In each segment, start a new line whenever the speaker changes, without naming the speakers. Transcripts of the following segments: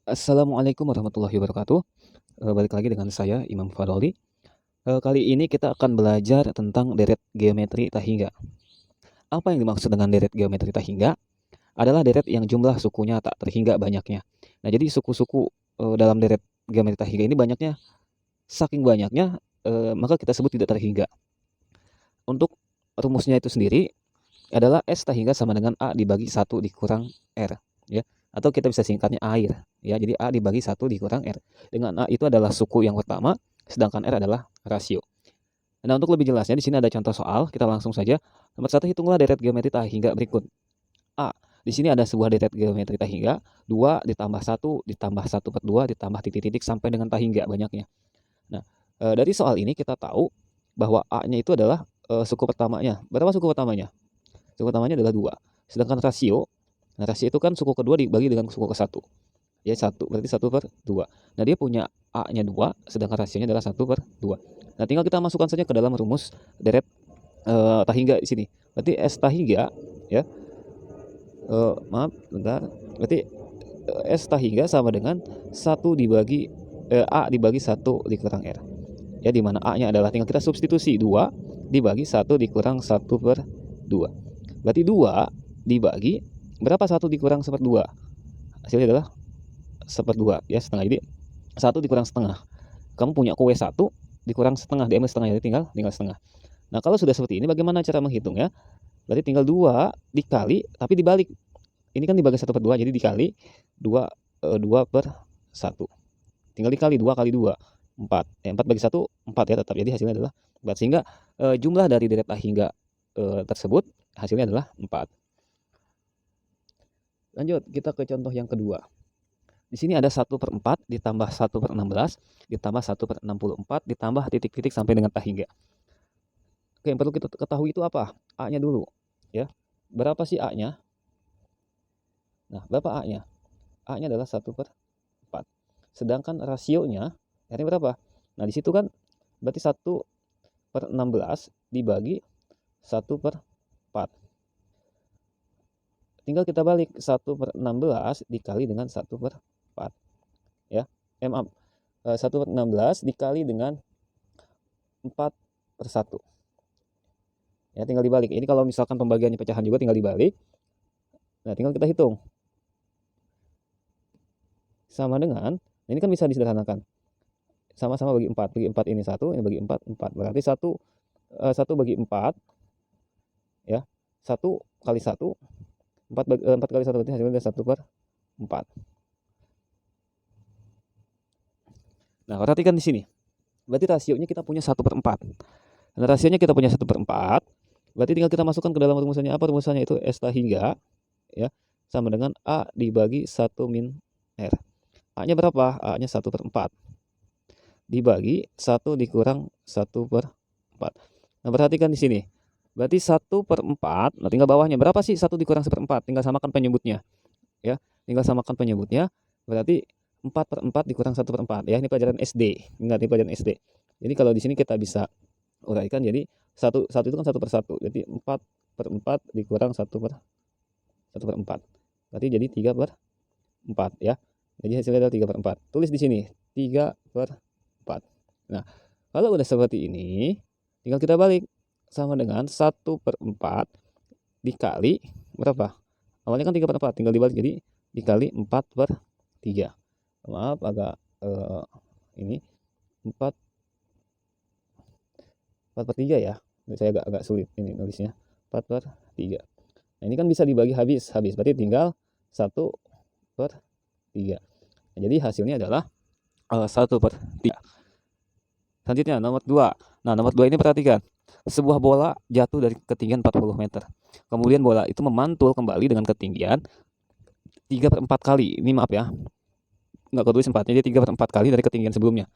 Assalamualaikum warahmatullahi wabarakatuh. Balik lagi dengan saya Imam Fadholi. Kali ini kita akan belajar tentang deret geometri tak hingga. Apa yang dimaksud dengan deret geometri tak hingga? Adalah deret yang jumlah sukunya tak terhingga banyaknya. Nah, jadi suku-suku dalam deret geometri tak hingga ini banyaknya, saking banyaknya, maka kita sebut tidak terhingga. Untuk rumusnya itu sendiri adalah S tak hingga sama dengan A dibagi 1 dikurang R, ya. Atau kita bisa singkatnya air, ya. Jadi A dibagi 1 dikurang R. Dengan A itu adalah suku yang pertama, sedangkan R adalah rasio. Nah, untuk lebih jelasnya di sini ada contoh soal, kita langsung saja. Nomor 1, hitunglah deret geometri tak hingga berikut. A. Di sini ada sebuah deret geometri tak hingga, 2 ditambah 1 ditambah 1/2 ditambah titik-titik sampai dengan tak hingga banyaknya. Nah, dari soal ini kita tahu bahwa A-nya itu adalah suku pertamanya. Berapa suku pertamanya? Suku pertamanya adalah 2. Sedangkan rasio, nah rasio itu kan suku kedua dibagi dengan suku ke-1. Ya 1, berarti 1/2. Nah, dia punya A-nya 2, sedangkan rasionya adalah 1/2. Nah, tinggal kita masukkan saja ke dalam rumus deret tak hingga di sini. Berarti S tak hingga, ya. Maaf, bentar. Berarti S tak hingga sama dengan 1 dibagi A dibagi 1 dikurang R. Ya, di mana A-nya adalah tinggal kita substitusi 2 dibagi 1 dikurang 1/2. Berarti 2 dibagi berapa 1 dikurang 1/2? Hasilnya adalah 1/2, ya, setengah. Jadi 1 dikurang setengah. Kamu punya kue 1 dikurang setengah, diambil setengah, jadi tinggal setengah. Nah, kalau sudah seperti ini bagaimana cara menghitungnya? Berarti tinggal 2 dikali, tapi dibalik. Ini kan dibagi 1/2, jadi dikali 2/1. Tinggal dikali 2 kali 2, 4. 4 bagi 1, 4 ya tetap. Jadi hasilnya adalah 4. Sehingga jumlah dari deret tak hingga tersebut hasilnya adalah 4. Lanjut, kita ke contoh yang kedua. Di sini ada 1/4 ditambah 1/16 ditambah 1/64 ditambah titik-titik sampai dengan tak hingga. Oke, yang perlu kita ketahui itu apa? A-nya dulu, ya. Berapa sih A-nya? Nah, berapa A-nya? A-nya adalah 1/4. Sedangkan rasionya, R-nya berapa? Nah, di situ kan berarti 1/16 dibagi 1/4. Tinggal kita balik, 1/16 dikali dengan 1/4. Ya, maaf, 1/16 dikali dengan 4/1. Ya, tinggal dibalik. Ini kalau misalkan pembagiannya pecahan juga tinggal dibalik. Nah, tinggal kita hitung. Sama dengan, nah ini kan bisa disederhanakan. Sama-sama bagi 4. Bagi 4 ini 1, ini bagi 4, 4. Berarti 1 bagi 4, ya. 1 kali 1, 4 kali 1 berarti hasilnya 1/4. Nah, perhatikan di sini. Berarti rasionya kita punya 1/4. Nah, rasionya kita punya 1/4. Berarti tinggal kita masukkan ke dalam rumusannya. Apa rumusannya? Itu S tak hingga, ya, sama dengan A dibagi 1 min R. A-nya berapa? A-nya 1/4. Dibagi 1 dikurang 1/4. Nah, perhatikan di sini. Berarti 1/4. Nah, tinggal bawahnya. Berapa sih 1 dikurang 1/4? Tinggal samakan penyebutnya. Ya, tinggal samakan penyebutnya. Berarti 4/4 dikurang 1/4. Ya, ini pelajaran SD. Ingat, ini pelajaran SD. Jadi kalau di sini kita bisa uraikan jadi satu itu kan 1/1. Jadi 4/4 dikurang 1/4. Berarti jadi 3/4, ya. Jadi hasilnya adalah 3/4. Tulis di sini 3/4. Nah, kalau udah seperti ini, tinggal kita balik. Sama dengan 1/4 dikali berapa? Awalnya kan 3/4, tinggal dibalik jadi dikali 4/3. Maaf agak ini 4/3 ya. Saya agak sulit ini nulisnya. 4/3. Nah, ini kan bisa dibagi habis. Berarti tinggal 1/3. Nah, jadi hasilnya adalah 1/3. Selanjutnya nomor 2. Nah, nomor 2 ini perhatikan. Sebuah bola jatuh dari ketinggian 40 meter. Kemudian bola itu memantul kembali dengan ketinggian 3/4 kali. Ini maaf ya, nggak ketulis 4-nya, jadi 3/4 kali dari ketinggian sebelumnya.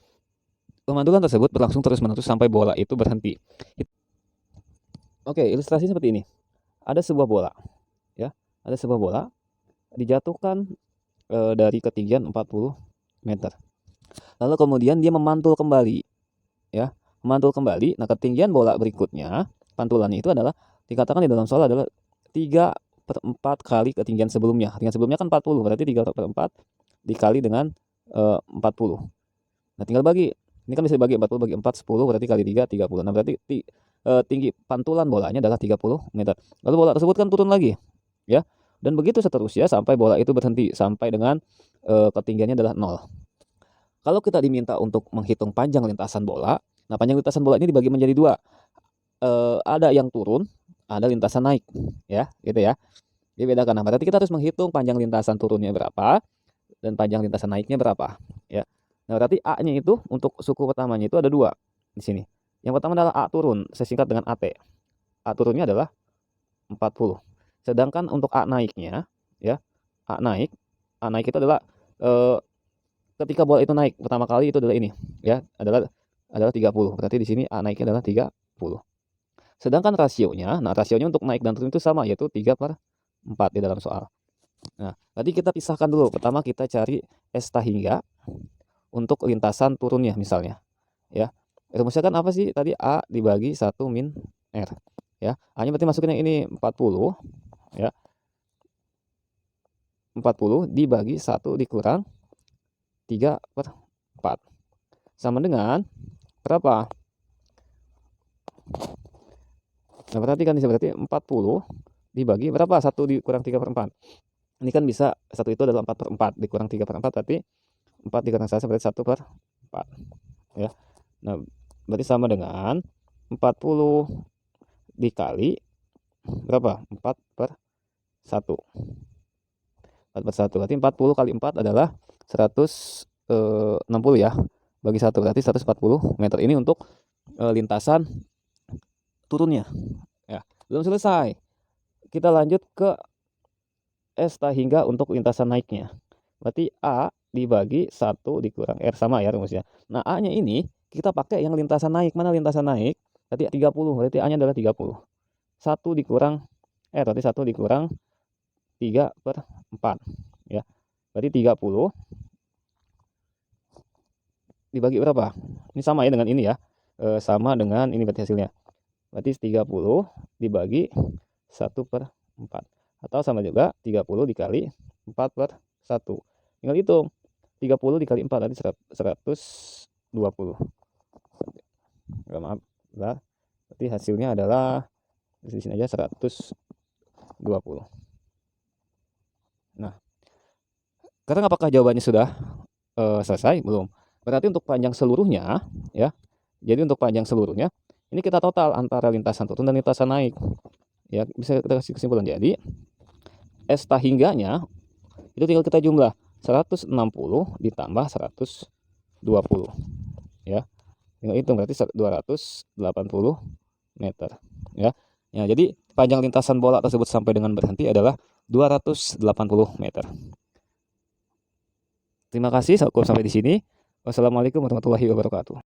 Pemantulan tersebut berlangsung terus-menerus sampai bola itu berhenti. Oke, ilustrasi seperti ini. Ada sebuah bola, ya. Ada sebuah bola dijatuhkan dari ketinggian 40 meter. Lalu kemudian dia memantul kembali, ya. Memantul kembali. Nah, ketinggian bola berikutnya, pantulannya itu adalah dikatakan di dalam soal adalah 3/4 kali ketinggian sebelumnya. Ketinggian sebelumnya kan 40, berarti 3/4 dikali dengan 40. Nah, tinggal bagi. Ini kan bisa dibagi 40 bagi 4, 10, berarti kali 3, 30. Nah, berarti tinggi pantulan bolanya adalah 30 meter. Lalu bola tersebut kan turun lagi, ya. Dan begitu seterusnya sampai bola itu berhenti, sampai dengan ketinggiannya adalah 0. Kalau kita diminta untuk menghitung panjang lintasan bola, nah panjang lintasan bola ini dibagi menjadi 2. Ada yang turun, ada lintasan naik, ya, gitu ya. Dibedakan. Nah, berarti kita harus menghitung panjang lintasan turunnya berapa dan panjang lintasan naiknya berapa, ya. Nah, berarti A-nya itu untuk suku pertamanya itu ada 2 di sini. Yang pertama adalah A turun, saya singkat dengan AT. A turunnya adalah 40. Sedangkan untuk A naiknya, ya, A naik itu adalah ketika bola itu naik pertama kali itu adalah ini, ya, adalah 30. Berarti di sini A naiknya adalah 30. Sedangkan rasionya, nah rasionya untuk naik dan turun itu sama, yaitu 3/4 di dalam soal. Nah, tadi kita pisahkan dulu. Pertama kita cari S tahingga untuk lintasan turunnya misalnya, ya. Rumusnya kan apa sih tadi? A dibagi 1 min R, ya. A-nya berarti masukin yang ini 40, ya. 40 dibagi 1 dikurang 3/4 sama dengan berapa? Nah, perhatikan ini berarti 40 dibagi berapa? 1 dikurang 3/4. Ini kan bisa 1 itu adalah 4/4 dikurang 3/4 berarti 4 dikurang 1 berarti 1/4, ya. Nah, berarti sama dengan 40 dikali berapa? 4/1. 4/1 berarti 40 kali 4 adalah 160, ya. Bagi 1 berarti 140 meter. Ini untuk lintasan turunnya, ya. Belum selesai. Kita lanjut ke S tahingga untuk lintasan naiknya. Berarti A dibagi 1 dikurang R, sama ya rumusnya. Nah, A-nya ini kita pakai yang lintasan naik. Mana lintasan naik? Tadi 30, berarti A-nya adalah 30. 1 dikurang R, berarti 1 dikurang 3/4, ya. Berarti 30 dibagi berapa? Ini sama ya dengan ini, ya. Sama dengan ini berarti hasilnya. Berarti 30 dibagi 1/4. Atau sama juga 30 dikali 4/1. Tinggal hitung. 30 dikali 4 tadi 120. Maaf, berarti hasilnya adalah di sini aja 120. Nah, sekarang apakah jawabannya sudah selesai? Belum. Berarti untuk panjang seluruhnya, ya. Jadi untuk panjang seluruhnya ini kita total antara lintasan turun dan lintasan naik, ya. Bisa kita kasih kesimpulan. Jadi S tahingganya itu tinggal kita jumlah 160 ditambah 120, ya. Tinggal hitung berarti 280 meter, ya. Ya, jadi panjang lintasan bola tersebut sampai dengan berhenti adalah 280 meter. Terima kasih, cukup sampai di sini. Wassalamualaikum warahmatullahi wabarakatuh.